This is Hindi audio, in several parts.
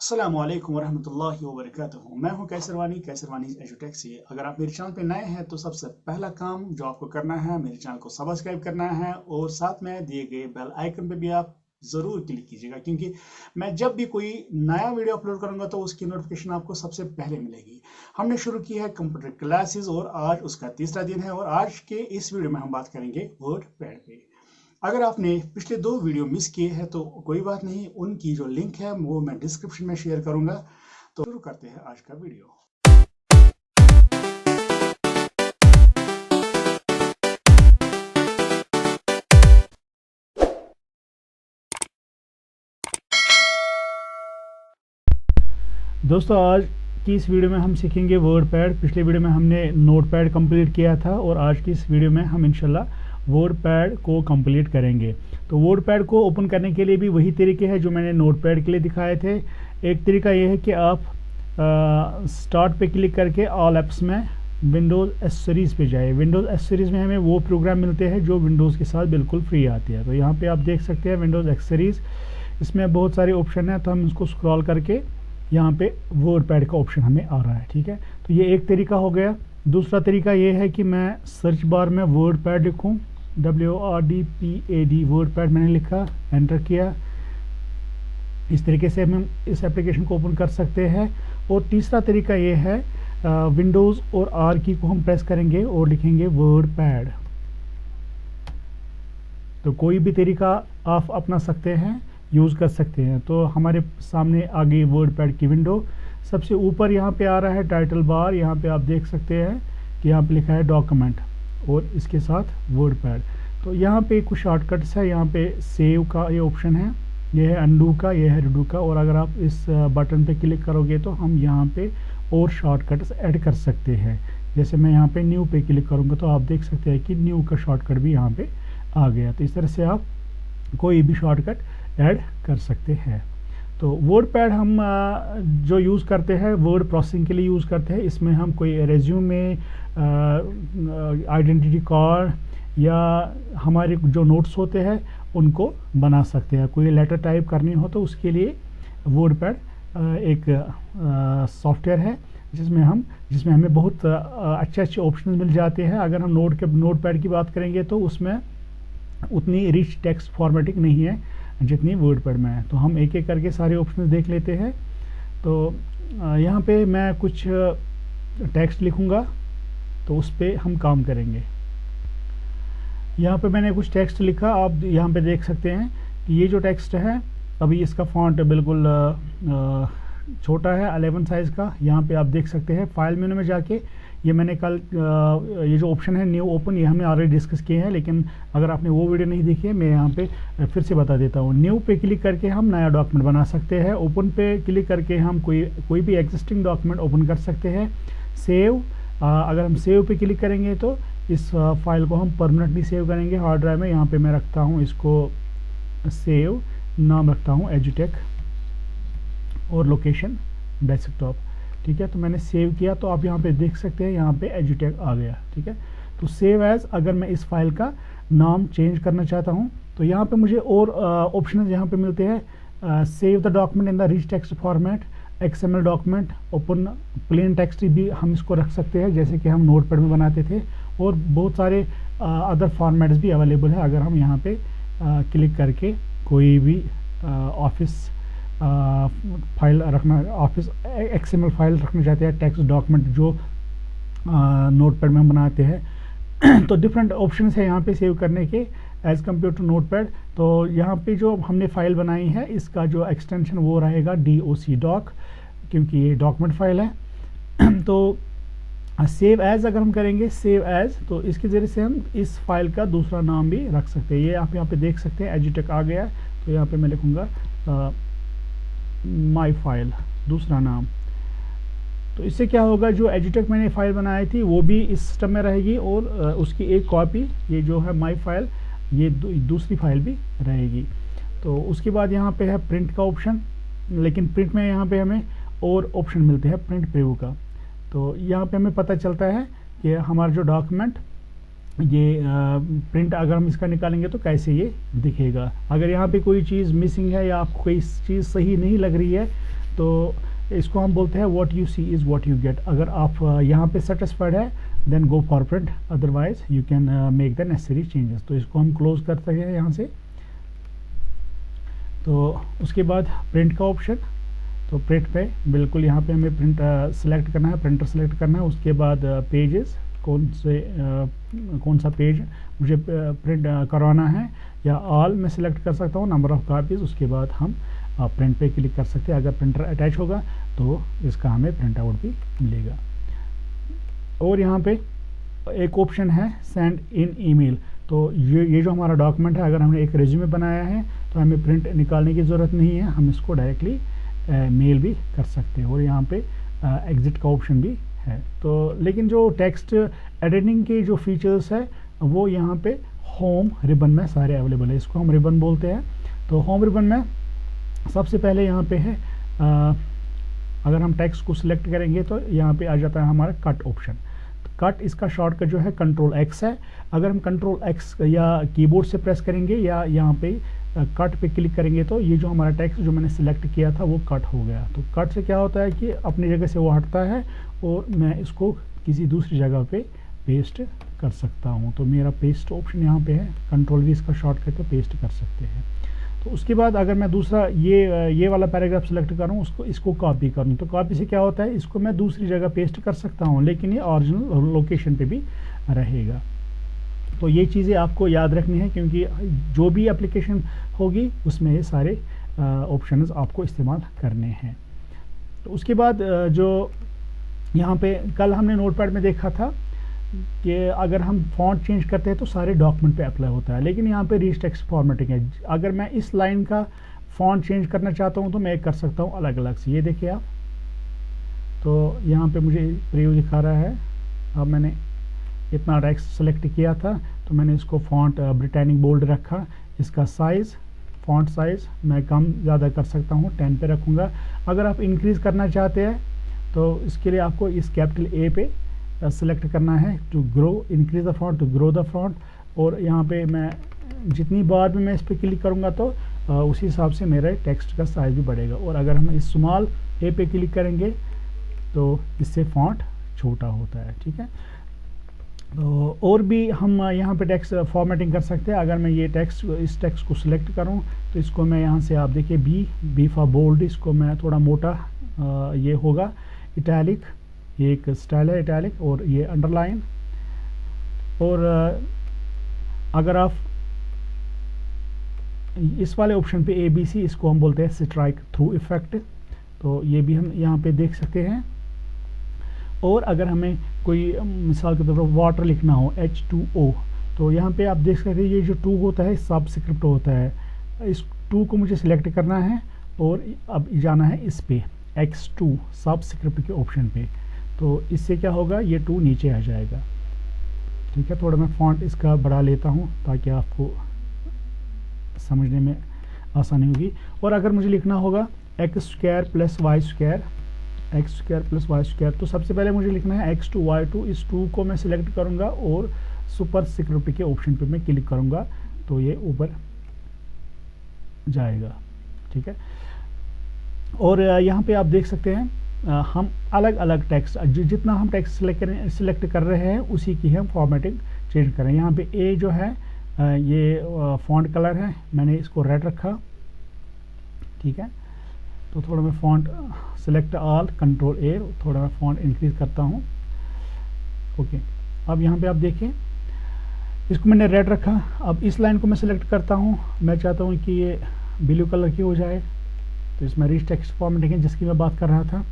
अस्सलामुअलैकुम वरहमतुल्लाहि वबरकातुहू। मैं हूं कैसरवानी एजुटेक से। अगर आप मेरे चैनल पे नए हैं तो सबसे पहला काम जो आपको करना है, मेरे चैनल को सब्सक्राइब करना है और साथ में दिए गए बेल आइकन पे भी आप ज़रूर क्लिक कीजिएगा, क्योंकि मैं जब भी कोई नया वीडियो अपलोड करूंगा तो उसकी नोटिफिकेशन आपको सबसे पहले मिलेगी। हमने शुरू की है कंप्यूटर क्लासेस और आज उसका तीसरा दिन है और आज के इस वीडियो में हम बात करेंगे वर्ड पैड पे। अगर आपने पिछले 2 वीडियो मिस किए हैं तो कोई बात नहीं, उनकी जो लिंक है वो मैं डिस्क्रिप्शन में शेयर करूंगा। तो शुरू करते हैं आज का वीडियो। दोस्तों, आज की इस वीडियो में हम सीखेंगे वर्ड पैड। पिछले वीडियो में हमने नोट पैड कंप्लीट किया था और आज की इस वीडियो में हम इंशाल्लाह वर्ड पैड को कंप्लीट करेंगे। तो वर्ड पैड को ओपन करने के लिए भी वही तरीके हैं जो मैंने नोट पैड के लिए दिखाए थे। एक तरीका ये है कि आप स्टार्ट पे क्लिक करके ऑल ऐप्स में विंडोज़ एसेसरीज़ पे जाए। विंडोज़ एसेसरीज़ में हमें वो प्रोग्राम मिलते हैं जो विंडोज़ के साथ बिल्कुल फ्री आती है। तो यहाँ पे आप देख सकते हैं विंडोज़ एसेसरीज़, इसमें बहुत सारे ऑप्शन हैं। तो हम इसको स्क्रॉल करके यहाँ पे वर्ड पैड का ऑप्शन हमें आ रहा है, ठीक है। तो ये एक तरीका हो गया। दूसरा तरीका ये है कि मैं सर्च बार में वर्ड पैड लिखूँ, WORDPAD वर्ड पैड मैंने लिखा, एंटर किया। इस तरीके से हम इस एप्लीकेशन को ओपन कर सकते हैं। और तीसरा तरीका ये है विंडोज़ और R की को हम प्रेस करेंगे और लिखेंगे वर्ड पैड। तो कोई भी तरीका आप अपना सकते हैं, यूज़ कर सकते हैं। तो हमारे सामने आ गई वर्ड पैड की विंडो। सबसे ऊपर यहाँ पे आ रहा है टाइटल बार, यहाँ पे आप देख सकते हैं कि यहाँ पे लिखा है डॉक्यूमेंट और इसके साथ वर्ड पैड। तो यहाँ पे कुछ शॉर्टकट्स है। यहाँ पे सेव का ये ऑप्शन है, ये है अनडू का, ये है रिडू का। और अगर आप इस बटन पे क्लिक करोगे तो हम यहाँ पे और शॉर्टकट्स ऐड कर सकते हैं। जैसे मैं यहाँ पे न्यू पे क्लिक करूँगा तो आप देख सकते हैं कि न्यू का शॉर्टकट भी यहाँ पे आ गया। तो इस तरह से आप कोई भी शॉर्टकट ऐड कर सकते हैं। तो वर्ड पैड हम जो यूज़ करते हैं वर्ड प्रोसेसिंग के लिए यूज़ करते हैं। इसमें हम कोई रेज्यूमे, आइडेंटिटी कार्ड या हमारे जो नोट्स होते हैं उनको बना सकते हैं। कोई लेटर टाइप करनी हो तो उसके लिए वर्ड पैड एक सॉफ्टवेयर है जिसमें हमें बहुत अच्छे ऑप्शन मिल जाते हैं। अगर हम नोट पैड की बात करेंगे तो उसमें उतनी रिच टेक्स्ट फॉर्मेटिंग नहीं है जितनी वर्ड पैड में है। तो हम एक एक करके सारे ऑप्शन देख लेते हैं। तो यहाँ पे मैं कुछ टेक्स्ट लिखूँगा तो उस पर हम काम करेंगे। यहाँ पे मैंने कुछ टेक्स्ट लिखा, आप यहाँ पे देख सकते हैं कि ये जो टेक्स्ट है अभी इसका फॉन्ट बिल्कुल छोटा है, 11 साइज़ का। यहाँ पे आप देख सकते हैं फाइल मेनू में जाके ये मैंने कल ये जो ऑप्शन है न्यू ओपन, ये हमने ऑलरेडी डिस्कस किए हैं, लेकिन अगर आपने वो वीडियो नहीं देखी है मैं यहाँ पे फिर से बता देता हूँ। न्यू पे क्लिक करके हम नया डॉक्यूमेंट बना सकते हैं। ओपन पे क्लिक करके हम कोई भी एग्जिस्टिंग डॉक्यूमेंट ओपन कर सकते हैं। सेव, अगर हम सेव पे क्लिक करेंगे तो इस फाइल को हम परमानेंटली सेव करेंगे हार्ड ड्राइव में। यहाँ पे मैं रखता हूँ इसको सेव, नाम रखता हूँ एजुटेक और लोकेशन डेस्कटॉप, ठीक है। तो मैंने सेव किया तो आप यहाँ पे देख सकते हैं यहाँ पे एजुटेक आ गया, ठीक है। तो सेव एज, अगर मैं इस फाइल का नाम चेंज करना चाहता हूँ तो यहाँ पे मुझे और ऑप्शन यहाँ पे मिलते हैं। Save the document in the rich text format, XML document, open plain text भी हम इसको रख सकते हैं जैसे कि हम नोट पैड में बनाते थे। और बहुत सारे अदर फॉर्मेट्स भी अवेलेबल है। अगर हम यहाँ पे क्लिक करके कोई भी ऑफिस फाइल रखना, ऑफिस XML फाइल रखना चाहते हैं, टेक्स्ट डॉक्यूमेंट जो नोट पैड में हम बनाते हैं तो डिफरेंट ऑप्शंस है यहाँ पे सेव करने के as compared to notepad. तो यहाँ पे जो हमने फ़ाइल बनाई है इसका जो एक्सटेंशन वो रहेगा DOC, क्योंकि ये डॉक्यूमेंट फाइल है। तो सेव एज़ अगर हम करेंगे सेव एज़ तो इसके ज़रिए से हम इस फाइल का दूसरा नाम भी रख सकते हैं। ये आप यहाँ पे देख सकते हैं एजुटेक आ गया। तो यहाँ पे मैं लिखूँगा माई फाइल, दूसरा नाम। तो इससे क्या होगा, जो एजुटेक मैंने फ़ाइल बनाई थी वो भी इस सिस्टम में रहेगी और उसकी एक कॉपी, ये जो है माई फाइल, ये दूसरी फाइल भी रहेगी। तो उसके बाद यहाँ पे है प्रिंट का ऑप्शन, लेकिन प्रिंट में यहाँ पे हमें और ऑप्शन मिलते हैं प्रिंट प्रीव्यू का। तो यहाँ पे हमें पता चलता है कि हमारा जो डॉक्यूमेंट ये प्रिंट अगर हम इसका निकालेंगे तो कैसे ये दिखेगा। अगर यहाँ पे कोई चीज़ मिसिंग है या आपको कोई चीज़ सही नहीं लग रही है तो इसको हम बोलते हैं what you see is what you get. अगर आप यहाँ पे सेटिस्फाइड है then go for print, otherwise you can make the necessary changes. तो इसको हम क्लोज कर सकते हैं यहाँ से। तो उसके बाद प्रिंट का ऑप्शन, तो प्रिंट पे बिल्कुल यहाँ पे हमें प्रिंट सेलेक्ट करना है, प्रिंटर सेलेक्ट करना है। उसके बाद पेजेस, कौन सा पेज मुझे प्रिंट करवाना है, या ऑल में सेलेक्ट कर सकता हूँ, नंबर ऑफ़ कापीज़। उसके बाद हम प्रिंट पे क्लिक कर सकते हैं। अगर प्रिंटर अटैच होगा तो इसका हमें प्रिंट आउट भी मिलेगा। और यहाँ पे एक ऑप्शन है सेंड इन ईमेल। तो ये जो हमारा डॉक्यूमेंट है, अगर हमने एक रेज्यूमे बनाया है तो हमें प्रिंट निकालने की ज़रूरत नहीं है, हम इसको डायरेक्टली मेल भी कर सकते हैं। और यहाँ पे एग्ज़िट का ऑप्शन भी है। तो लेकिन जो टेक्स्ट एडिटिंग के जो फीचर्स है वो यहाँ पे होम रिबन में सारे अवेलेबल है। इसको हम रिबन बोलते हैं। तो होम रिबन में सबसे पहले यहाँ पे है अगर हम टेक्स्ट को सिलेक्ट करेंगे तो यहाँ पे आ जाता है हमारा कट ऑप्शन। कट इसका शॉर्टकट जो है कंट्रोल एक्स है। अगर हम कंट्रोल एक्स या कीबोर्ड से प्रेस करेंगे या यहाँ पे कट पे क्लिक करेंगे तो ये जो हमारा टेक्स्ट जो मैंने सिलेक्ट किया था वो कट हो गया। तो कट से क्या होता है कि अपनी जगह से वो हटता है और मैं इसको किसी दूसरी जगह पे पेस्ट कर सकता हूँ। तो मेरा पेस्ट ऑप्शन यहाँ पे है, कंट्रोल वी इसका शॉर्टकट है, पेस्ट कर सकते हैं। तो उसके बाद अगर मैं दूसरा ये वाला पैराग्राफ सेलेक्ट करूँ, इसको कॉपी करूँ, तो कॉपी से क्या होता है, इसको मैं दूसरी जगह पेस्ट कर सकता हूँ, लेकिन ये ओरिजिनल लोकेशन पे भी रहेगा। तो ये चीज़ें आपको याद रखनी है, क्योंकि जो भी एप्लीकेशन होगी उसमें ये सारे ऑप्शंस आपको इस्तेमाल करने हैं। तो उसके बाद जो यहाँ पे कल हमने नोटपैड में देखा था कि अगर हम फॉन्ट चेंज करते हैं तो सारे डॉक्यूमेंट पे अप्लाई होता है, लेकिन यहाँ पे रिच टेक्स्ट फॉर्मेटिंग है। अगर मैं इस लाइन का फॉन्ट चेंज करना चाहता हूँ तो मैं कर सकता हूँ अलग अलग से। ये देखिए आप, तो यहाँ पे मुझे प्रीव्यू दिखा रहा है। अब मैंने इतना टेक्स्ट सेलेक्ट किया था तो मैंने इसको फॉन्ट ब्रिटानिक बोल्ड रखा। इसका साइज़, फॉन्ट साइज़ मैं कम ज़्यादा कर सकता हूँ, 10 पे रखूँगा। अगर आप इंक्रीज़ करना चाहते हैं तो इसके लिए आपको इस कैपिटल ए पे सेलेक्ट करना है, to grow, increase the font, to grow the font. और यहाँ पे मैं जितनी बार भी मैं इस पर क्लिक करूँगा तो उसी हिसाब से मेरे टेक्स्ट का साइज़ भी बढ़ेगा। और अगर हम इस स्मॉल ए पे क्लिक करेंगे तो इससे फॉन्ट छोटा होता है। ठीक है, तो और भी हम यहाँ पे टेक्स्ट फॉर्मेटिंग कर सकते हैं। अगर मैं ये इस टेक्स्ट को सिलेक्ट करूँ तो इसको मैं यहाँ से, आप देखिए बी फॉर बोल्ड, इसको मैं थोड़ा मोटा ये होगा। इटैलिक, ये एक स्टाइल है इटैलिक, और ये अंडरलाइन। और अगर आप इस वाले ऑप्शन पे ABC, इसको हम बोलते हैं स्ट्राइक थ्रू इफेक्ट, तो ये भी हम यहाँ पे देख सकते हैं। और अगर हमें कोई मिसाल के तौर पर वाटर लिखना हो H2O, तो यहाँ पे आप देख सकते हैं ये जो 2 होता है सबस्क्रिप्ट होता है। इस 2 को मुझे सिलेक्ट करना है और अब जाना है इस पे X2 सबस्क्रिप्ट के ऑप्शन पे। तो इससे क्या होगा, ये 2 नीचे आ जाएगा। ठीक है, थोड़ा मैं फॉन्ट इसका बढ़ा लेता हूँ ताकि आपको समझने में आसानी होगी। और अगर मुझे लिखना होगा x² + y², x² + y², तो सबसे पहले मुझे लिखना है x2 y2। इस 2 को मैं सिलेक्ट करूँगा और सुपर स्क्रिप्ट के ऑप्शन पे मैं क्लिक करूँगा तो ये ऊपर जाएगा। ठीक है, और यहाँ पे आप देख सकते हैं हम अलग अलग टेक्स्ट, जितना हम टेक्स्ट सिलेक्ट कर रहे हैं उसी की हम फॉर्मेटिंग चेंज करें। यहाँ पे ए जो है ये फॉन्ट कलर है, मैंने इसको रेड रखा। ठीक है, तो थोड़ा मैं font select all, control A, थोड़ा मैं फॉन्ट इंक्रीज करता हूँ। ओके, अब यहाँ पे आप देखें इसको मैंने रेड रखा। अब इस लाइन को मैं सिलेक्ट करता हूँ, मैं चाहता हूँ कि ये ब्लू कलर की हो जाए, तो इसमें रिच टेक्स्ट फॉर्मेटिंग है जिसकी मैं बात कर रहा था।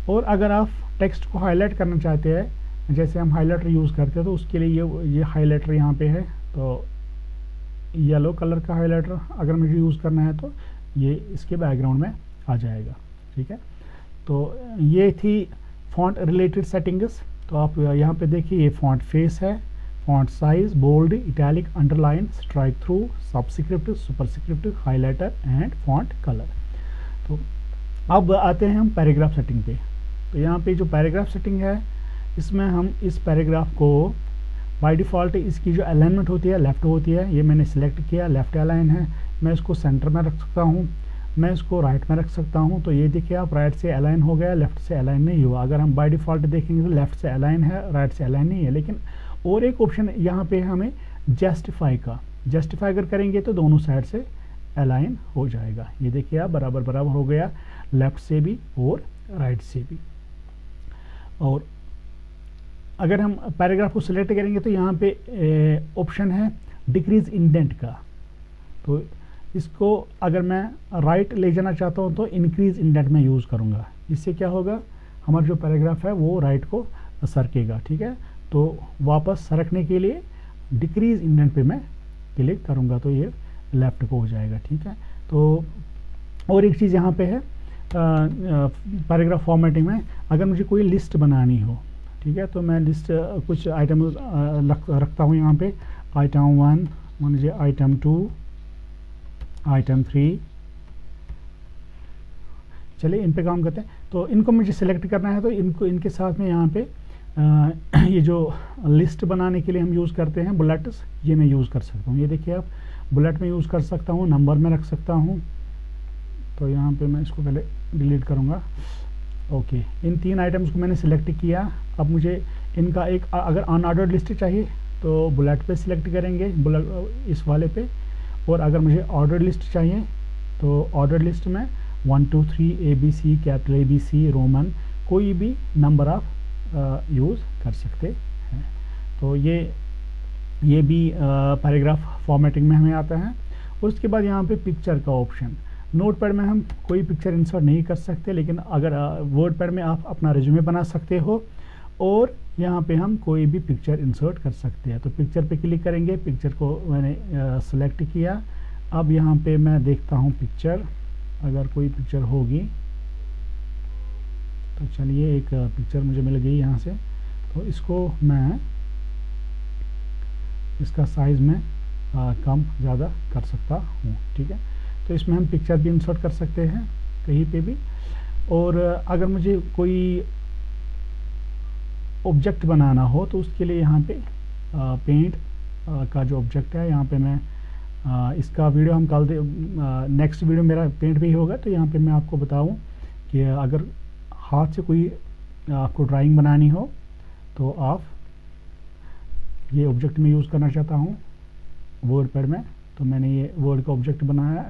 और अगर आप टेक्स्ट को हाईलाइट करना चाहते हैं, जैसे हम हाईलाइटर यूज़ करते हैं, तो उसके लिए ये हाईलाइटर यहाँ पे है, तो येलो कलर का हाईलाइटर अगर मुझे यूज़ करना है तो ये इसके बैकग्राउंड में आ जाएगा। ठीक है, तो ये थी फॉन्ट रिलेटेड सेटिंग्स। तो आप यहाँ पे देखिए ये फॉन्ट फेस है, font size, bold, italic, underline, strikethrough, subscript, superscript, highlighter and font colour. तो अब आते हैं हम पैराग्राफ सेटिंग पे। तो यहाँ पे जो पैराग्राफ सेटिंग है इसमें हम इस पैराग्राफ को बाय डिफ़ॉल्ट इसकी जो अलाइनमेंट होती है लेफ़्ट होती है। ये मैंने सिलेक्ट किया, लेफ़्ट अलाइन है, मैं इसको सेंटर में रख सकता हूँ। मैं इसको राइट में रख सकता हूँ। तो ये देखिए आप, राइट से अलाइन हो गया, लेफ़्ट से अलाइन नहीं हुआ। अगर हम बाय डिफ़ॉल्ट देखेंगे तो लेफ़्ट से अलाइन है, राइट से अलाइन नहीं है। लेकिन और एक ऑप्शन यहाँ पे हमें जस्टिफाई का, जस्टिफाई अगर करेंगे तो दोनों साइड से अलाइन हो जाएगा। ये देखिए आप, बराबर बराबर हो गया, लेफ़्ट से भी और राइट से भी। और अगर हम पैराग्राफ को सिलेक्ट करेंगे तो यहाँ पे ऑप्शन है डिक्रीज इंडेंट का। तो इसको अगर मैं राइट ले जाना चाहता हूँ तो इंक्रीज इंडेंट में यूज़ करूँगा। इससे क्या होगा, हमारा जो पैराग्राफ है वो राइट को सरकेगा। ठीक है, तो वापस सरकने के लिए डिक्रीज इंडेंट पे मैं क्लिक करूँगा तो ये लेफ़्ट को हो जाएगा। ठीक है, तो और एक चीज़ यहाँ पे है पैराग्राफ फॉर्मेटिंग में, अगर मुझे कोई लिस्ट बनानी हो, ठीक है, तो मैं लिस्ट कुछ आइटम रखता हूँ यहाँ पे, आइटम 1, मान लीजिए आइटम 2, आइटम 3। चलिए इन पे काम करते हैं। तो इनको मुझे सेलेक्ट करना है तो इनको, इनके साथ में यहाँ पे ये जो लिस्ट बनाने के लिए हम यूज़ करते हैं बुलेट्स, ये मैं यूज़ कर सकता हूँ। ये देखिए आप, बुलेट में यूज़ कर सकता हूँ, नंबर में रख सकता हूँ। तो यहाँ पे मैं इसको पहले डिलीट करूँगा। ओके, इन 3 आइटम्स को मैंने सिलेक्ट किया। अब मुझे इनका एक, अगर अनऑर्डर्ड लिस्ट चाहिए तो बुलेट पे सिलेक्ट करेंगे, बुलेट इस वाले पे। और अगर मुझे ऑर्डर लिस्ट चाहिए तो ऑर्डर लिस्ट में 1 2 3 ABC, कैपिटल ABC, रोमन, कोई भी नंबर आप यूज़ कर सकते हैं। तो ये भी पैराग्राफ फॉर्मेटिंग में हमें आता है। उसके बाद यहाँ पे पिक्चर का ऑप्शन, नोटपैड में हम कोई पिक्चर इंसर्ट नहीं कर सकते, लेकिन अगर वर्डपैड में आप अपना रिज्यूमे बना सकते हो और यहाँ पे हम कोई भी पिक्चर इंसर्ट कर सकते हैं। तो पिक्चर पे क्लिक करेंगे, पिक्चर को मैंने सेलेक्ट किया। अब यहाँ पे मैं देखता हूँ पिक्चर, अगर कोई पिक्चर होगी तो चलिए एक पिक्चर मुझे मिल गई यहाँ से। तो इसको मैं, इसका साइज़ में कम ज़्यादा कर सकता हूँ। ठीक है, तो इसमें हम पिक्चर भी इंसर्ट कर सकते हैं कहीं पे भी। और अगर मुझे कोई ऑब्जेक्ट बनाना हो तो उसके लिए यहाँ पे पेंट का जो ऑब्जेक्ट है, यहाँ पे मैं इसका वीडियो हम कल नेक्स्ट वीडियो मेरा पेंट भी होगा। तो यहाँ पे मैं आपको बताऊँ कि अगर हाथ से कोई आपको ड्राइंग बनानी हो तो आप ये ऑब्जेक्ट में यूज़ करना चाहता हूँ वर्डपैड में, तो मैंने ये वर्ड का ऑब्जेक्ट बनाया,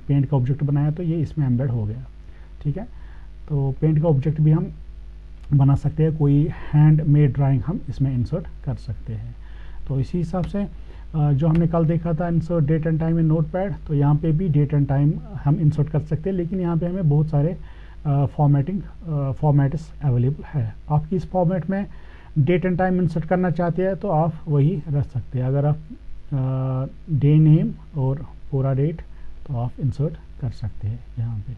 पेंट का ऑब्जेक्ट बनाया, तो ये इसमें एम्बेड हो गया। ठीक है, तो पेंट का ऑब्जेक्ट भी हम बना सकते हैं, कोई हैंड मेड ड्राइंग हम इसमें इंसर्ट कर सकते हैं। तो इसी हिसाब से जो हमने कल देखा था insert date and time in notepad, तो यहाँ पे भी डेट एंड टाइम हम इंसर्ट कर सकते हैं, लेकिन यहाँ पे हमें बहुत सारे फॉर्मेट्स अवेलेबल है। आपकी इस फॉर्मेट में डेट एंड टाइम इंसर्ट करना चाहते हैं तो आप वही रख सकते हैं। अगर आप डे नेम और पूरा डेट तो आप इंसर्ट कर सकते हैं यहाँ पे।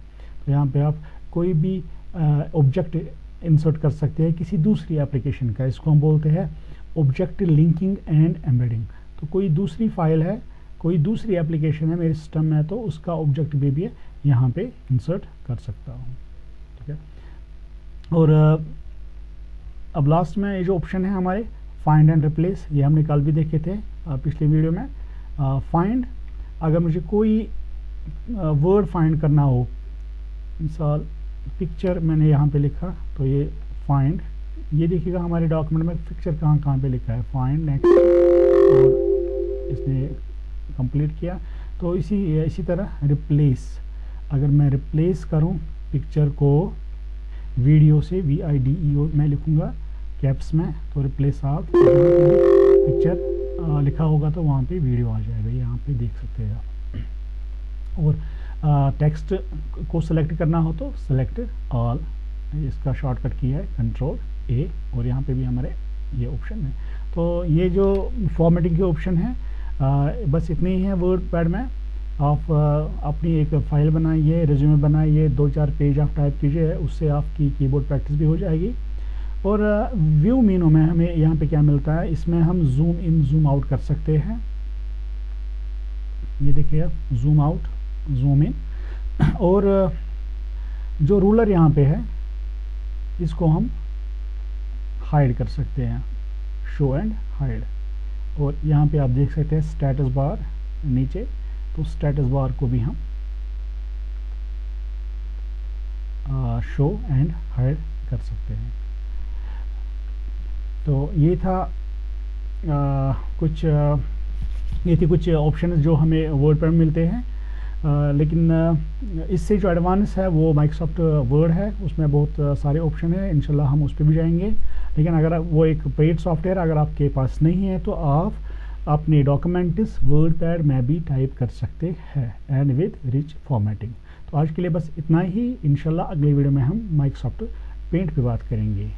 तो यहाँ पे आप कोई भी ऑब्जेक्ट इंसर्ट कर सकते हैं किसी दूसरी एप्लीकेशन का, इसको हम बोलते हैं ऑब्जेक्ट लिंकिंग एंड एम्बेडिंग। तो कोई दूसरी फाइल है, कोई दूसरी एप्लीकेशन है मेरे सिस्टम में, तो उसका ऑब्जेक्ट भी यहाँ पे इंसर्ट कर सकता हूँ। ठीक है, और अब लास्ट में ये जो ऑप्शन है हमारे फाइंड एंड रिप्लेस, ये हमने कल भी देखे थे पिछले वीडियो में। फाइंड, अगर मुझे कोई वर्ड फाइंड करना हो, मिसाल पिक्चर मैंने यहाँ पे लिखा, तो ये फाइंड, ये देखिएगा हमारे डॉक्यूमेंट में पिक्चर कहाँ पे लिखा है, फाइंड नेक्स्ट, और इसने कंप्लीट किया। तो इसी तरह रिप्लेस, अगर मैं रिप्लेस करूँ पिक्चर को वीडियो से, VIDEO मैं लिखूँगा कैप्स में, तो रिप्लेस आप पिक्चर लिखा होगा तो वहाँ पे वीडियो आ जाएगा, यहाँ पे देख सकते हैं आप। और टेक्स्ट को सिलेक्ट करना हो तो सिलेक्ट ऑल, इसका शॉर्टकट की है Ctrl+A, और यहाँ पे भी हमारे ये ऑप्शन है। तो ये जो फॉर्मेटिंग के ऑप्शन है बस इतने ही है वर्डपैड में। आप अपनी एक फ़ाइल बनाइए, रिज्यूमे बनाइए, 2-4 पेज आप टाइप कीजिए, उससे आपकी कीबोर्ड प्रैक्टिस भी हो जाएगी। और व्यू मेनू में हमें यहाँ पे क्या मिलता है, इसमें हम जूम इन जूम आउट कर सकते हैं। ये देखिए आप, जूम आउट जूम इन, और जो रूलर यहाँ पे है इसको हम हाइड कर सकते हैं, शो एंड हाइड। और यहाँ पे आप देख सकते हैं स्टेटस बार नीचे, तो स्टेटस बार को भी हम शो एंड हाइड कर सकते हैं। तो ये था ये थी कुछ ऑप्शन जो हमें वर्डपैड में मिलते हैं। लेकिन इससे जो एडवांस है वो माइक्रोसॉफ्ट वर्ड है, उसमें बहुत सारे ऑप्शन हैं, इंशाल्लाह हम उस पर भी जाएंगे। लेकिन अगर वो एक पेड सॉफ्टवेयर अगर आपके पास नहीं है तो आप अपने डॉक्यूमेंट्स वर्डपैड में भी टाइप कर सकते हैं एंड विद रिच फॉर्मेटिंग। तो आज के लिए बस इतना ही, इंशाल्लाह अगले वीडियो में हम माइक्रोसॉफ्ट पेंट पे बात करेंगे।